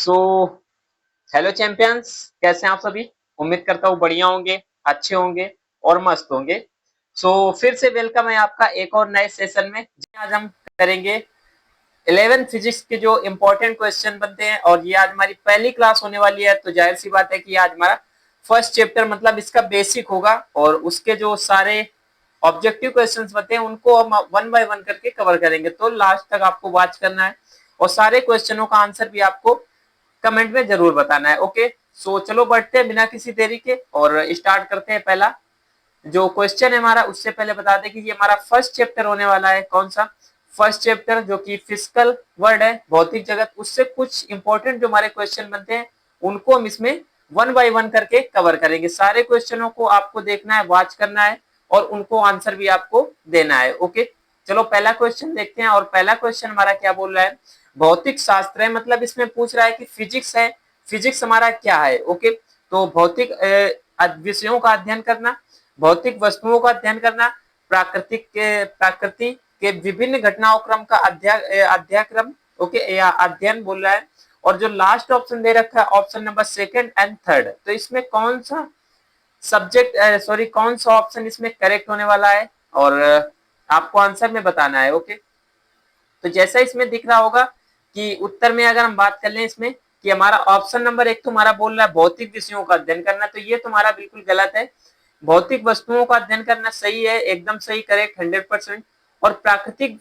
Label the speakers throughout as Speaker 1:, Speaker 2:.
Speaker 1: So hello champions, कैसे हैं आप सभी। उम्मीद करता हूँ बढ़िया होंगे, अच्छे होंगे और मस्त होंगे। फिर से वेलकम है आपका एक और नए सेशन में। आज हम करेंगे 11 फिजिक्स के जो इम्पोर्टेंट क्वेश्चन बनते हैं, और ये आज हमारी पहली क्लास होने वाली है, तो जाहिर सी बात है कि आज हमारा फर्स्ट चैप्टर मतलब इसका बेसिक होगा, और उसके जो सारे ऑब्जेक्टिव क्वेश्चंस बनते हैं उनको हम वन बाय वन करके कवर करेंगे। तो लास्ट तक आपको वॉच करना है और सारे क्वेश्चनों का आंसर भी आपको कमेंट में जरूर बताना है। ओके, चलो बढ़ते हैं बिना किसी देरी के और स्टार्ट करते हैं। पहला जो क्वेश्चन है हमारा, उससे पहले बता दें कि ये हमारा फर्स्ट चैप्टर होने वाला है। कौन सा फर्स्ट चैप्टर? जो कि फिजिकल वर्ल्ड है, भौतिक जगत। उससे कुछ इंपॉर्टेंट जो हमारे क्वेश्चन बनते हैं उनको हम इसमें वन बाय वन करके कवर करेंगे। सारे क्वेश्चनों को आपको देखना है, वॉच करना है और उनको आंसर भी आपको देना है। ओके, चलो पहला क्वेश्चन देखते हैं। और पहला क्वेश्चन हमारा क्या बोल रहा है? भौतिक शास्त्र है, मतलब इसमें पूछ रहा है कि फिजिक्स है, फिजिक्स हमारा क्या है। ओके, तो भौतिक विषयों का अध्ययन करना, भौतिक वस्तुओं का अध्ययन करना, प्रकृति के विभिन्न घटनाओं क्रम का अध्ययक्रम, ओके, या अध्ययन बोल रहा है। और जो लास्ट ऑप्शन दे रखा है option number second and third, तो इसमें कौन सा सब्जेक्ट सॉरी कौन सा ऑप्शन इसमें करेक्ट होने वाला है, और आपको आंसर में बताना है। ओके, तो जैसा इसमें दिख रहा होगा कि उत्तर में अगर हम बात कर लें इसमें कि हमारा ऑप्शन नंबर एक तुम्हारा बोल रहा है भौतिक विषयों का अध्ययन करना, तो ये तुम्हारा बिल्कुल गलत है। भौतिक वस्तुओं का अध्ययन करना सही है, एकदम सही, करेक्ट 100%। और प्राकृतिक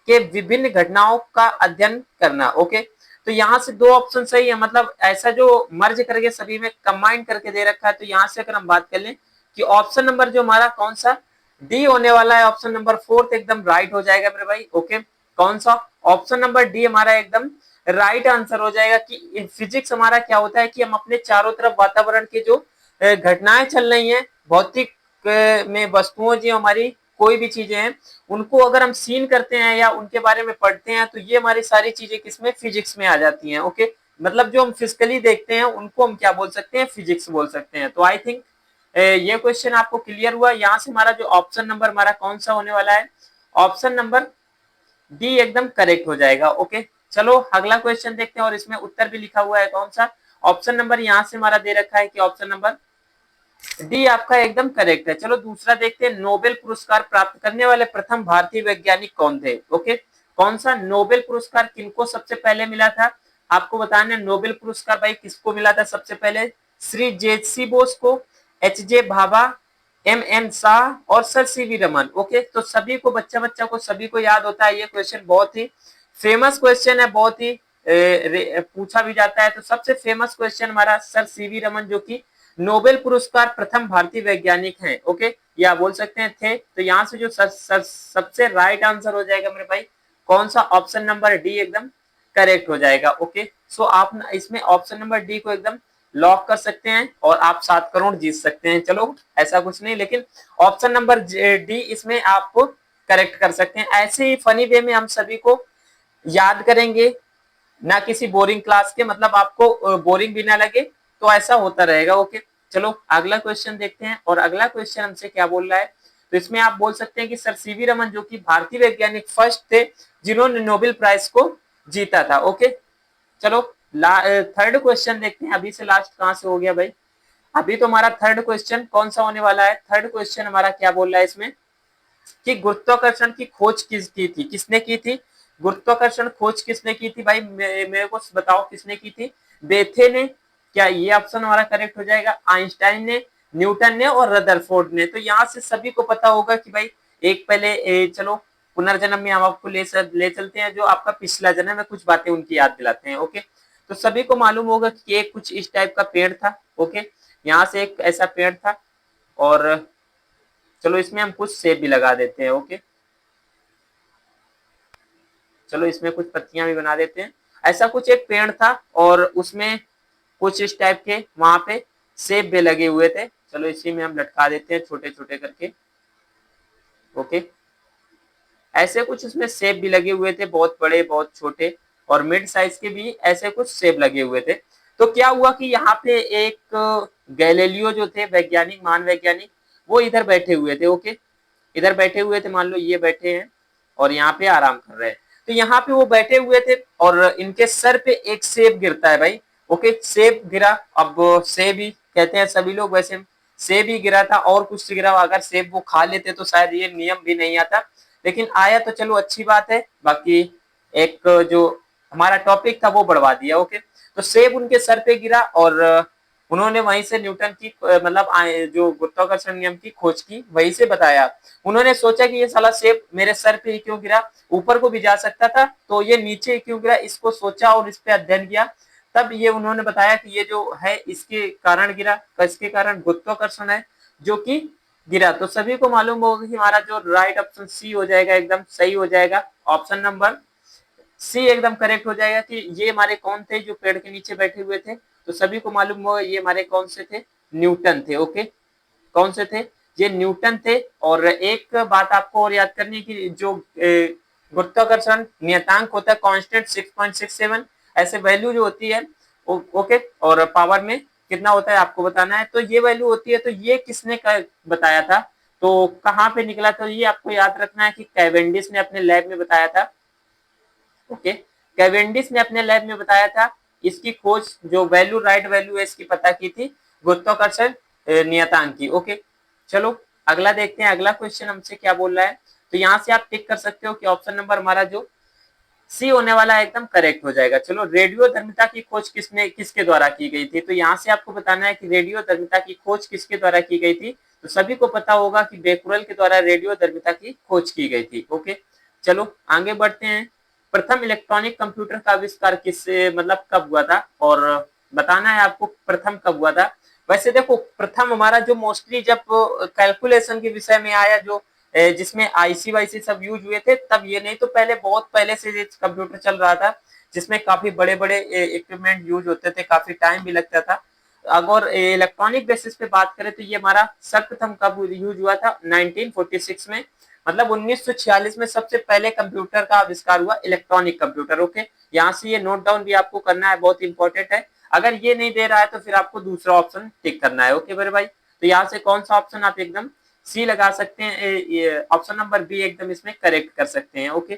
Speaker 1: के विभिन्न घटनाओं का अध्ययन करना। ओके, तो यहाँ से दो ऑप्शन सही है, मतलब ऐसा जो मर्ज करके सभी में कंबाइन करके दे रखा है। तो यहाँ से अगर हम बात कर लें कि ऑप्शन नंबर जो हमारा कौन सा डी होने वाला है, ऑप्शन नंबर फोर्थ एकदम राइट हो जाएगा मेरे भाई। ओके, कौन सा? ऑप्शन नंबर डी हमारा एकदम राइट आंसर हो जाएगा। कि फिजिक्स हमारा क्या होता है कि हम अपने चारों तरफ वातावरण के जो घटनाएं चल रही हैं, भौतिक में वस्तुओं जो हमारी कोई भी चीजें हैं, उनको अगर हम सीन करते हैं या उनके बारे में पढ़ते हैं, तो ये हमारी सारी चीजें किसमें? फिजिक्स में आ जाती हैं। ओके, मतलब जो हम फिजिकली देखते हैं उनको हम क्या बोल सकते हैं? फिजिक्स बोल सकते हैं। तो आई थिंक ये क्वेश्चन आपको क्लियर हुआ। यहाँ से हमारा जो ऑप्शन नंबर हमारा कौन सा होने वाला है? ऑप्शन नंबर डी एकदम करेक्ट हो जाएगा। ओके, चलो अगला क्वेश्चन देखते हैं, और इसमें उत्तर भी लिखा हुआ है कौन सा। ऑप्शन नंबर यहाँ से हमारा दे रखा है कि ऑप्शन नंबर डी आपका एकदम करेक्ट है। चलो दूसरा देखते हैं, नोबेल पुरस्कार प्राप्त करने वाले प्रथम भारतीय वैज्ञानिक कौन थे। ओके, कौन सा नोबेल पुरस्कार किनको सबसे पहले मिला था? आपको बताना है नोबेल पुरस्कार भाई किसको मिला था सबसे पहले? श्री जे.सी. बोस को, एच.जे. भाभा, एम.एन. शाह और सर सी.वी. रमन। ओके, तो सभी को बच्चा बच्चा को सभी को याद होता है। ये क्वेश्चन बहुत ही फेमस क्वेश्चन है, बहुत ही पूछा भी जाता है। तो सबसे फेमस क्वेश्चन हमारा सर सी.वी. रमन, जो कि नोबेल पुरस्कार प्रथम भारतीय वैज्ञानिक हैं। ओके, या बोल सकते हैं थे। तो यहाँ से जो सबसे राइट आंसर हो जाएगा मेरे भाई कौन सा? ऑप्शन नंबर डी एकदम करेक्ट हो जाएगा। ओके, आप इसमें ऑप्शन नंबर डी को एकदम लॉक कर सकते हैं और आप 7 करोड़ जीत सकते हैं। चलो ऐसा कुछ नहीं, लेकिन ऑप्शन नंबर डी इसमें आप करेक्ट कर सकते हैं। ऐसे ही फनी वे में हम सभी को याद करेंगे, ना किसी बोरिंग क्लास के, मतलब आपको बोरिंग भी ना लगे, तो ऐसा होता रहेगा। ओके, चलो अगला क्वेश्चन देखते हैं। और अगला क्वेश्चन हमसे क्या बोल रहा है? तो इसमें आप बोल सकते हैं कि सर सीवी रमन जो कि भारतीय वैज्ञानिक फर्स्ट थे जिन्होंने नोबेल प्राइज को जीता था। ओके, चलो थर्ड क्वेश्चन देखते हैं। अभी से लास्ट कहां से हो गया भाई? अभी तो हमारा थर्ड क्वेश्चन कौन सा होने वाला है? थर्ड क्वेश्चन हमारा क्या बोल रहा है इसमें कि गुरुत्वाकर्षण की खोज किसने की थी? गुरुत्वाकर्षण खोज किसने की थी भाई? मेरे को बताओ किसने की थी? बेथे ने? क्या ये ऑप्शन हमारा करेक्ट हो जाएगा? आइंस्टाइन ने, न्यूटन ने और रदरफोर्ड ने। तो यहाँ से सभी को पता होगा कि भाई एक पहले चलो पुनर्जन्म में हम आपको ले चलते हैं, जो आपका पिछला जन्म है, कुछ बातें उनकी याद दिलाते हैं। ओके, तो सभी को मालूम होगा कि एक कुछ इस टाइप का पेड़ था। ओके, यहाँ से एक ऐसा पेड़ था, और चलो इसमें हम कुछ सेब भी लगा देते हैं। ओके, चलो इसमें कुछ पत्तियां भी बना देते हैं। ऐसा कुछ एक पेड़ था और उसमें कुछ इस टाइप के वहां पे सेब भी लगे हुए थे। चलो इसी में हम लटका देते हैं छोटे छोटे करके। ओके, ऐसे कुछ उसमें सेब भी लगे हुए थे, बहुत बड़े बहुत छोटे और मिड साइज के भी ऐसे कुछ सेब लगे हुए थे। तो क्या हुआ कि यहाँ पे एक गैलीलियो जो थे वैज्ञानिक, महान वैज्ञानिक, वो इधर बैठे हुए थे। ओके, इधर बैठे हुए थे, मान लो ये बैठे हैं और यहाँ पे आराम कर रहे हैं। तो यहाँ पे वो बैठे हुए थे और इनके सर पे एक सेब गिरता है भाई। ओके, सेब गिरा, अब सेब ही कहते हैं सभी लोग, वैसे सेब ही गिरा था और कुछ से गिरा, अगर सेब वो खा लेते तो शायद ये नियम भी नहीं आता, लेकिन आया तो चलो अच्छी बात है। बाकी एक जो हमारा टॉपिक था वो बढ़वा दिया। ओके, तो सेब उनके सर पे गिरा और उन्होंने वहीं से न्यूटन की मतलब जो गुरुत्वाकर्षण नियम की खोज की, वहीं से बताया। उन्होंने सोचा कि ये साला सेब मेरे सर पे ही क्यों गिरा, ऊपर को भी जा सकता था, तो ये नीचे क्यों गिरा, इसको सोचा और इस पे अध्ययन किया। तब ये उन्होंने बताया कि ये जो है इसके कारण गिरा, इसके कारण गुरुत्वाकर्षण है जो कि गिरा। तो सभी को मालूम होगा कि हमारा जो राइट ऑप्शन सी हो जाएगा, एकदम सही हो जाएगा। ऑप्शन नंबर सी एकदम करेक्ट हो जाएगा कि ये हमारे कौन थे जो पेड़ के नीचे बैठे हुए थे। तो सभी को मालूम होगा ये हमारे कौन से थे, न्यूटन थे। ओके, कौन से थे, ये न्यूटन थे। और एक बात आपको और याद करनी है कि जो गुरुत्वाकर्षण नियतांक होता है कांस्टेंट 6.67, ऐसे वैल्यू जो होती है ओके, और पावर में कितना होता है आपको बताना है। तो ये वैल्यू होती है, तो ये किसने बताया था, तो कहाँ पे निकला, तो ये आपको याद रखना है कि कैवेंडिश ने अपने लैब में बताया था। ओके, कैवेंडिश ने अपने लैब में बताया था। इसकी खोज जो वैल्यू, राइट वैल्यू है इसकी पता की थी गुरुत्वाकर्षण नियतांक की। ओके, चलो अगला देखते हैं, अगला क्वेश्चन हमसे क्या बोल रहा है। तो यहाँ से आप टिक कर सकते हो कि ऑप्शन नंबर हमारा जो सी होने वाला है एकदम करेक्ट हो जाएगा। चलो, रेडियोधर्मिता की खोज किसके द्वारा की गई थी, तो यहाँ से आपको बताना है कि रेडियोधर्मिता की खोज किसके द्वारा की गई थी। तो सभी को पता होगा कि बेकुरल के द्वारा रेडियोधर्मिता की खोज की गई थी। ओके, चलो आगे बढ़ते हैं। प्रथम इलेक्ट्रॉनिक कंप्यूटर का आविष्कार किससे मतलब कब हुआ था, और बताना है आपको प्रथम कब हुआ था। वैसे देखो, प्रथम हमारा जो मोस्टली जब कैलकुलेशन के विषय में आया, जो जिसमें आईसी वाईसी सब यूज हुए थे, तब ये नहीं तो पहले, बहुत पहले से कंप्यूटर चल रहा था, जिसमें काफी बड़े बड़े इक्विपमेंट यूज होते थे, काफी टाइम भी लगता था। अगर इलेक्ट्रॉनिक बेसिस पे बात करें तो ये हमारा सर्वप्रथम कब यूज हुआ था, 1946 में, मतलब 1946 में सबसे पहले कंप्यूटर का आविष्कार हुआ, इलेक्ट्रॉनिक कंप्यूटर। ओके, यहाँ से ये नोट डाउन भी आपको करना है, बहुत इंपॉर्टेंट है। अगर ये नहीं दे रहा है तो फिर आपको दूसरा ऑप्शन टिक करना है। ओके मेरे भाई, तो यहाँ से कौन सा ऑप्शन आप एकदम सी लगा सकते हैं, ऑप्शन नंबर बी एकदम इसमें करेक्ट कर सकते हैं। ओके,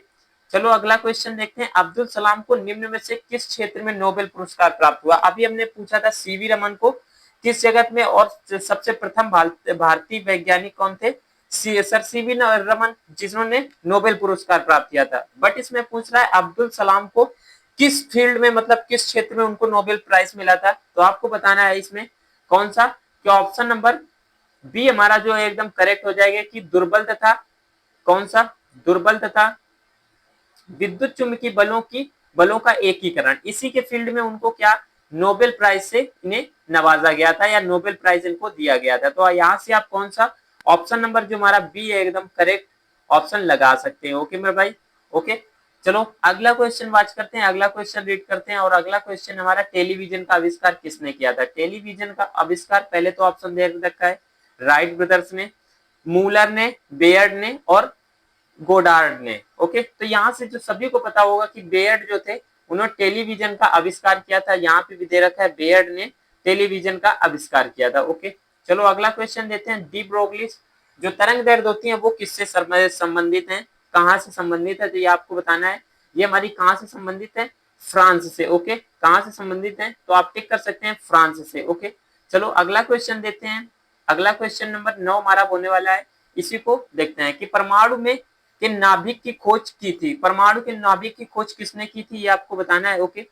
Speaker 1: चलो अगला क्वेश्चन देखते हैं। अब्दुल कलाम को निम्न में से किस क्षेत्र में नोबेल पुरस्कार प्राप्त हुआ। अभी हमने पूछा था सीवी रमन को किस जगत में, और सबसे प्रथम भारतीय वैज्ञानिक कौन थे, सर सीवी रमन, जिन्होंने नोबेल पुरस्कार प्राप्त किया था। बट इसमें पूछ रहा है अब्दुल कलाम को किस फील्ड में, मतलब किस क्षेत्र में उनको नोबेल प्राइज मिला था। तो आपको बताना है इसमें कौन सा, क्या ऑप्शन नंबर बी हमारा जो है एकदम करेक्ट हो जाएगा कि दुर्बल तथा, कौन सा, दुर्बल तथा विद्युत चुंबकीय बलों का एकीकरण, इसी के फील्ड में उनको क्या नोबेल प्राइज से इन्हें नवाजा गया था, या नोबेल प्राइज इनको दिया गया था। तो यहाँ से आप कौन सा ऑप्शन नंबर जो हमारा बी है एकदम करेक्ट ऑप्शन लगा सकते हैं। ओके मेरे भाई, ओके, चलो अगला क्वेश्चन वाच करते हैं, अगला क्वेश्चन रीड करते हैं। और अगला क्वेश्चन हमारा टेलीविजन का आविष्कार किसने किया था। टेलीविजन का आविष्कार पहले तो ऑप्शन दे रखा है, राइट ब्रदर्स ने, मूलर ने, बेयर्ड ने और गोडार्ड ने। ओके, तो यहाँ से जो सभी को पता होगा कि बेयर्ड जो थे उन्होंने टेलीविजन का आविष्कार किया था। यहाँ पे भी दे रखा है बेयर्ड ने टेलीविजन का आविष्कार किया था। ओके, चलो अगला क्वेश्चन देते हैं। डी ब्रोगलीज जो तरंग दैर्ध्य होती है वो किससे संबंधित है, कहाँ से संबंधित है, तो ये आपको बताना है। ये हमारी कहाँ से संबंधित है, फ्रांस से। ओके, कहाँ से संबंधित है, तो आप टिक कर सकते हैं फ्रांस से। ओके, चलो अगला क्वेश्चन देते हैं। अगला क्वेश्चन नंबर 9 हमारा होने वाला है, इसी को देखते हैं कि परमाणु में के नाभिक की खोज की थी। परमाणु के नाभिक की खोज किसने की थी, ये आपको बताना है। ओके,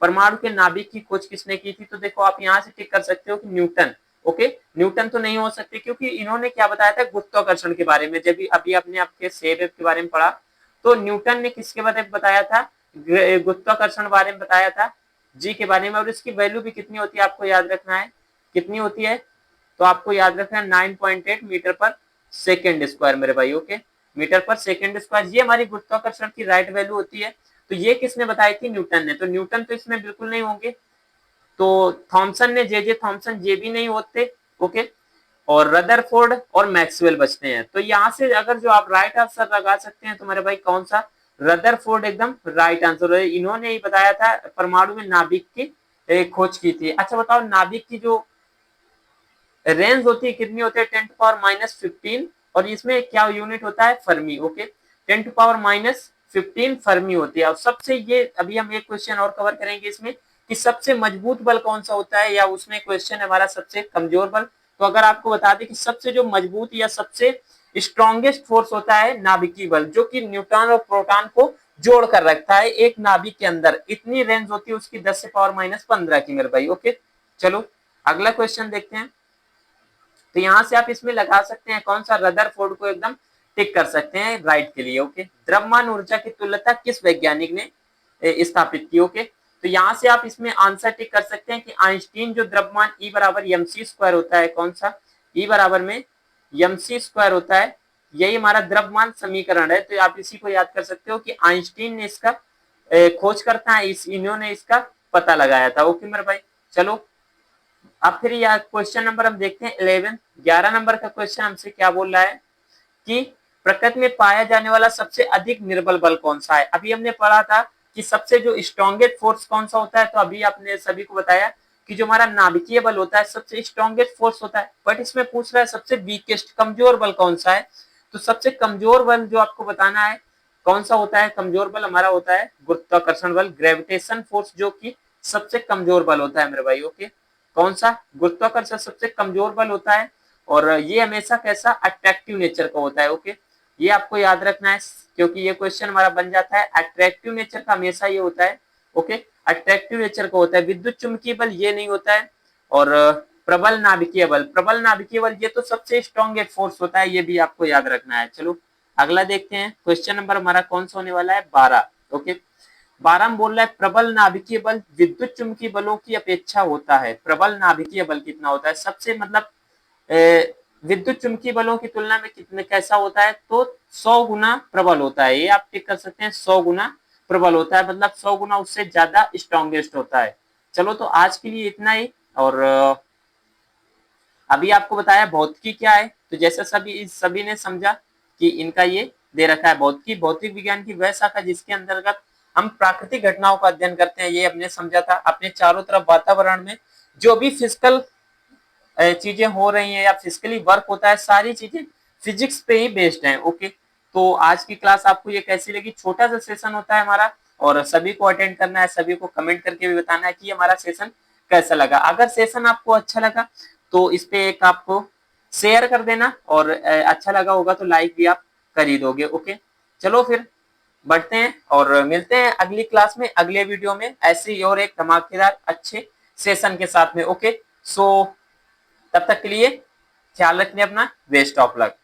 Speaker 1: परमाणु के नाभिक की खोज किसने की थी, तो देखो आप यहाँ से टिक कर सकते हो कि न्यूटन। ओके, न्यूटन तो नहीं हो सकते क्योंकि इन्होंने क्या बताया था गुरुत्वाकर्षण के बारे में, जब अभी आपने आपके सेब के बारे में पढ़ा तो न्यूटन ने किसके बारे में बताया था, गुरुत्वाकर्षण बारे में बताया था, जी के बारे में। और इसकी वैल्यू भी कितनी होती है आपको याद रखना है, कितनी होती है, तो आपको याद रखना है 9.8 मीटर पर सेकेंड स्क्वायर मेरे भाई। ओके, मीटर पर सेकेंड स्क्वायर, ये हमारी गुरुत्वाकर्षण की राइट वैल्यू होती है। तो ये किसने बताई थी, न्यूटन ने। तो न्यूटन तो इसमें बिल्कुल नहीं होंगे, तो थॉमसन ने, जे थॉमसन, ये भी नहीं होते। ओके, और रदरफोर्ड और मैक्सवेल बचते हैं। तो यहाँ से अगर जो आप राइट आंसर लगा सकते हैं तो मेरे भाई कौन सा, रदरफोर्ड एकदम राइट आंसर है। इन्होंने ही बताया था परमाणु में नाभिक की खोज की थी। अच्छा बताओ, नाभिक की जो रेंज होती है कितनी होती है, 10⁻⁻15, और इसमें क्या यूनिट होता है, फर्मी। ओके, 10⁻⁻15 फर्मी होती है। और सबसे ये अभी हम एक क्वेश्चन और कवर करेंगे इसमें कि सबसे मजबूत बल कौन सा होता है, या उसमें क्वेश्चन है हमारा सबसे कमजोर बल। तो अगर आपको बता दें कि सबसे जो मजबूत या सबसे स्ट्रॉन्गेस्ट फोर्स होता है नाभिकीय बल, जो कि न्यूट्रॉन और प्रोटॉन को जोड़ कर रखता है एक नाभिक के अंदर। इतनी रेंज होती है उसकी 10 से पावर -15 की मेरे भाई। ओके, चलो अगला क्वेश्चन देखते हैं। तो यहां से आप इसमें लगा सकते हैं कौन सा, रदरफोर्ड को एकदम टिक कर सकते हैं राइट के लिए। ओके, द्रव्यमान ऊर्जा की तुल्यता किस वैज्ञानिक ने स्थापित की। ओके, तो यहां से आप इसमें आंसर टिक कर सकते हैं कि आइंस्टीन जो द्रव्यमान E बराबर mc स्क्वायर होता है, कौन सा, E बराबर में mc स्क्वायर होता है, यही हमारा द्रव्यमान समीकरण है। तो आप इसी को याद कर सकते हो कि आइंस्टीन ने इसका खोज करता है, इन्होंने इसका पता लगाया था। ओके मेरे भाई, चलो अब फिर यह क्वेश्चन नंबर हम देखते हैं 11। 11 नंबर का क्वेश्चन हमसे क्या बोल रहा है कि प्रकृति में पाया जाने वाला सबसे अधिक निर्बल बल कौन सा है। अभी हमने पढ़ा था कि सबसे जो स्ट्रॉन्गेस्ट फोर्स कौन सा होता है, तो अभी आपने सभी को बताया कि जो हमारा नाभिकीय बल होता है सबसे स्ट्रॉन्गेस्ट फोर्स होता है। बट इसमें पूछ रहा है सबसे वीकेस्ट कमजोर बल कौन सा है। तो सबसे कमजोर बल जो आपको बताना है कौन सा होता है, कमजोर बल हमारा होता है गुरुत्वाकर्षण बल, ग्रेविटेशन फोर्स, जो कि सबसे कमजोर बल होता है मेरे भाई। ओके, कौन सा, गुरुत्वाकर्षण सबसे कमजोर बल होता है, और ये हमेशा कैसा, अट्रैक्टिव नेचर का होता है। ओके, ये आपको याद रखना है क्योंकि ये क्वेश्चन हमारा बन जाता है। अट्रैक्टिव नेचर का हमेशा ये होता है। ओके, अट्रैक्टिव नेचर का होता है। विद्युत चुंबकीय बल ये नहीं होता है। और प्रबल नाभिकीय बल, प्रबल नाभिकीय बल ये तो सबसे स्ट्रॉन्गेस्ट फोर्स होता है, ये भी आपको याद रखना है। चलो अगला देखते हैं। क्वेश्चन नंबर हमारा कौन सा होने वाला है, 12। ओके, 12 में बोल रहा है प्रबल नाभिकीय बल विद्युत चुंबकीय बलों की अपेक्षा होता है। प्रबल नाभिकीय बल कितना होता है, सबसे मतलब विद्युत चुंबकीय बलों की तुलना में कितने कैसा होता है, तो 100 गुना प्रबल होता है। ये आप टिक कर सकते हैं, 100 गुना प्रबल होता है, मतलब 100 गुना उससे ज्यादा स्ट्रॉन्गेस्ट होता है। चलो तो आज के लिए इतना ही। और अभी आपको बताया भौतिकी क्या है। तो जैसा सभी ने समझा कि इनका ये दे रखा है भौतिकी, भौतिक विज्ञान की वह शाखा जिसके अंतर्गत हम प्राकृतिक घटनाओं का अध्ययन करते हैं। ये हमने समझा था। अपने चारों तरफ वातावरण में जो भी फिजिकल चीजें हो रही हैं या फिजिकली वर्क होता है, सारी चीजें फिजिक्स पे ही बेस्ड हैं। ओके, तो आज की क्लास आपको ये कैसी लगी, छोटा सा सेशन होता है हमारा, और सभी को अटेंड करना है, सभी को कमेंट करके भी बताना है कि हमारा सेशन कैसा लगा। अगर सेशन आपको अच्छा लगा तो इस पे एक आपको शेयर कर देना, और अच्छा लगा होगा तो लाइक भी आप कर ही दोगे। ओके, चलो फिर बढ़ते हैं और मिलते हैं अगली क्लास में, अगले वीडियो में, ऐसे ही और एक धमाकेदार अच्छे सेशन के साथ में। ओके, सो तब तक के लिए ख्याल रखने अपना। Best of luck.